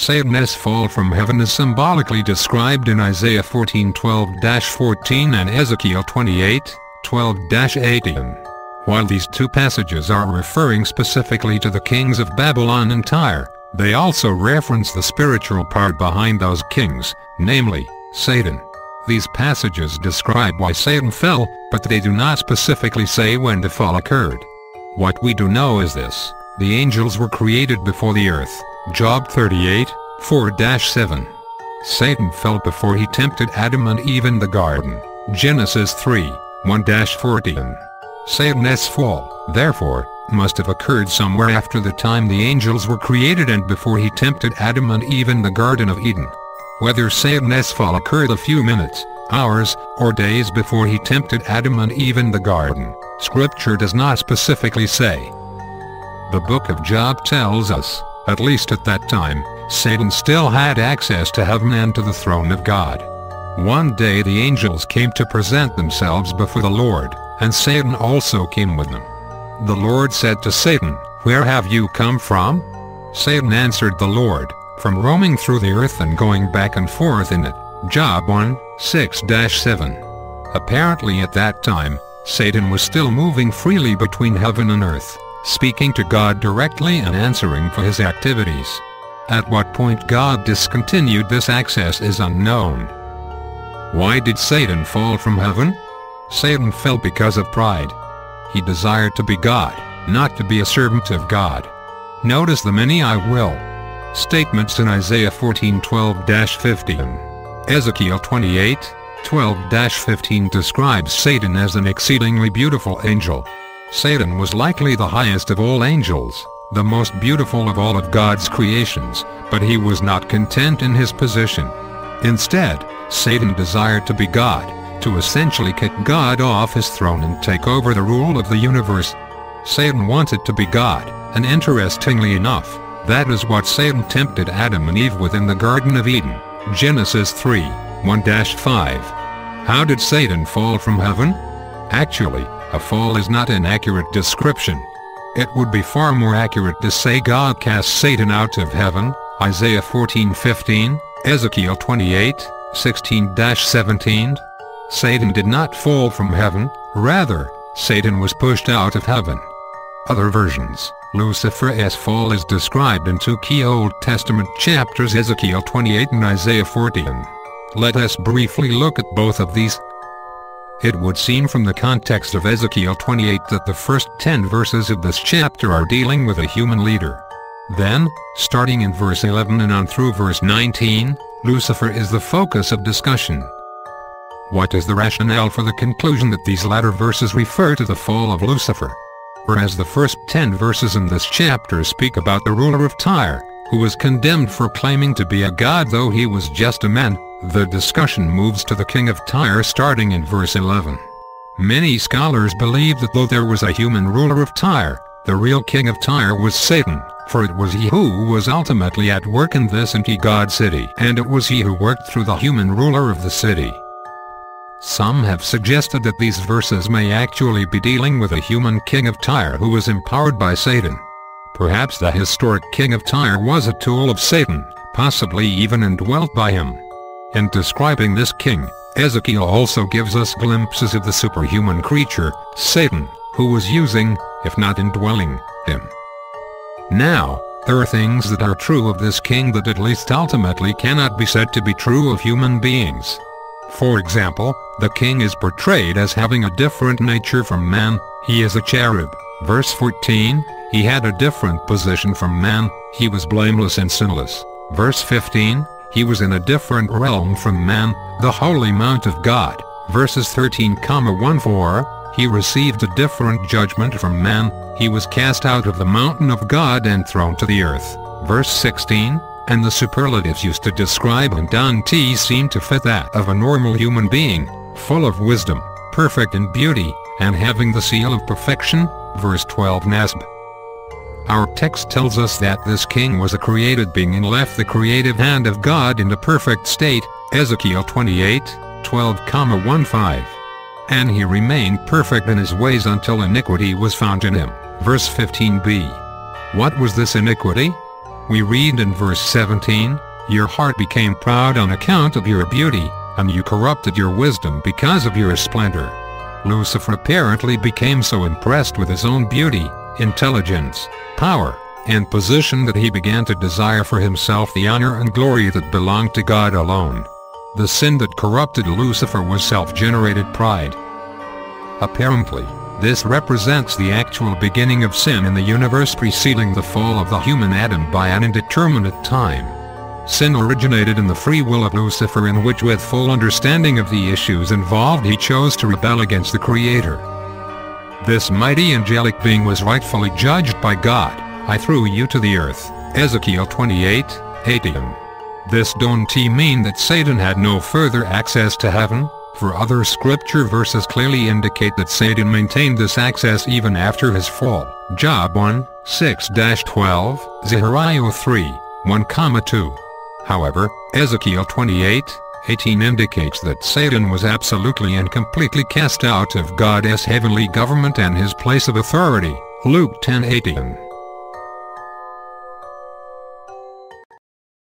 Satan's fall from heaven is symbolically described in Isaiah 14:12-14 and Ezekiel 28:12-18. While these two passages are referring specifically to the kings of Babylon and Tyre, they also reference the spiritual part behind those kings, namely, Satan. These passages describe why Satan fell, but they do not specifically say when the fall occurred. What we do know is this: the angels were created before the earth, Job 38:4-7. Satan fell before he tempted Adam and Eve in the garden, Genesis 3:1-14. Satan's fall, therefore, must have occurred somewhere after the time the angels were created and before he tempted Adam and Eve in the Garden of Eden. Whether Satan's fall occurred a few minutes, hours, or days before he tempted Adam and Eve in the garden, Scripture does not specifically say. The book of Job tells us, at least at that time, Satan still had access to heaven and to the throne of God. One day the angels came to present themselves before the Lord, and Satan also came with them. The Lord said to Satan, "Where have you come from?" Satan answered the Lord, "From roaming through the earth and going back and forth in it." Job 1:6-7. Apparently at that time, Satan was still moving freely between heaven and earth, speaking to God directly and answering for his activities. At what point God discontinued this access is unknown. Why did Satan fall from heaven? Satan fell because of pride. He desired to be God, not to be a servant of God. Notice the many "I will" statements in Isaiah 14:12-15. Ezekiel 28:12-15 describes Satan as an exceedingly beautiful angel. Satan was likely the highest of all angels, the most beautiful of all of God's creations, but he was not content in his position. Instead, Satan desired to be God, to essentially kick God off his throne and take over the rule of the universe. Satan wanted to be God, and interestingly enough, that is what Satan tempted Adam and Eve with in the Garden of Eden, Genesis 3:1-5. How did Satan fall from heaven? Actually, a fall is not an accurate description. It would be far more accurate to say God cast Satan out of heaven, Isaiah 14:15, Ezekiel 28:16-17. Satan did not fall from heaven, rather, Satan was pushed out of heaven. Other versions, Lucifer's fall is described in two key Old Testament chapters, Ezekiel 28 and Isaiah 14. Let us briefly look at both of these. It would seem from the context of Ezekiel 28 that the first 10 verses of this chapter are dealing with a human leader. Then, starting in verse 11 and on through verse 19, Lucifer is the focus of discussion. What is the rationale for the conclusion that these latter verses refer to the fall of Lucifer? Whereas the first 10 verses in this chapter speak about the ruler of Tyre, who was condemned for claiming to be a god though he was just a man, the discussion moves to the king of Tyre starting in verse 11. Many scholars believe that though there was a human ruler of Tyre, the real king of Tyre was Satan, for it was he who was ultimately at work in this anti-God city, and it was he who worked through the human ruler of the city. Some have suggested that these verses may actually be dealing with a human king of Tyre who was empowered by Satan. Perhaps the historic king of Tyre was a tool of Satan, possibly even indwelt by him. In describing this king, Ezekiel also gives us glimpses of the superhuman creature, Satan, who was using, if not indwelling, him. Now, there are things that are true of this king that at least ultimately cannot be said to be true of human beings. For example, the king is portrayed as having a different nature from man. He is a cherub. Verse 14, he had a different position from man, he was blameless and sinless. Verse 15, he was in a different realm from man, the holy mount of God. Verses 13-14, he received a different judgment from man, he was cast out of the mountain of God and thrown to the earth. Verse 16, and the superlatives used to describe him seem to fit that of a normal human being, full of wisdom, perfect in beauty, and having the seal of perfection. Verse 12 Nasb. Our text tells us that this king was a created being and left the creative hand of God in a perfect state, Ezekiel 28:12-15. And he remained perfect in his ways until iniquity was found in him. Verse 15b. What was this iniquity? We read in verse 17, "Your heart became proud on account of your beauty, and you corrupted your wisdom because of your splendor." Lucifer apparently became so impressed with his own beauty, intelligence, power, and position that he began to desire for himself the honor and glory that belonged to God alone. The sin that corrupted Lucifer was self-generated pride. Apparently, this represents the actual beginning of sin in the universe preceding the fall of the human Adam by an indeterminate time. Sin originated in the free will of Lucifer, in which, with full understanding of the issues involved, he chose to rebel against the Creator. This mighty angelic being was rightfully judged by God. "I threw you to the earth." Ezekiel 28:18. This don't mean that Satan had no further access to heaven, for other scripture verses clearly indicate that Satan maintained this access even after his fall. Job 1:6-12, Zechariah 3:1-2. However, Ezekiel 28:18 indicates that Satan was absolutely and completely cast out of God's heavenly government and his place of authority. Luke 10:18.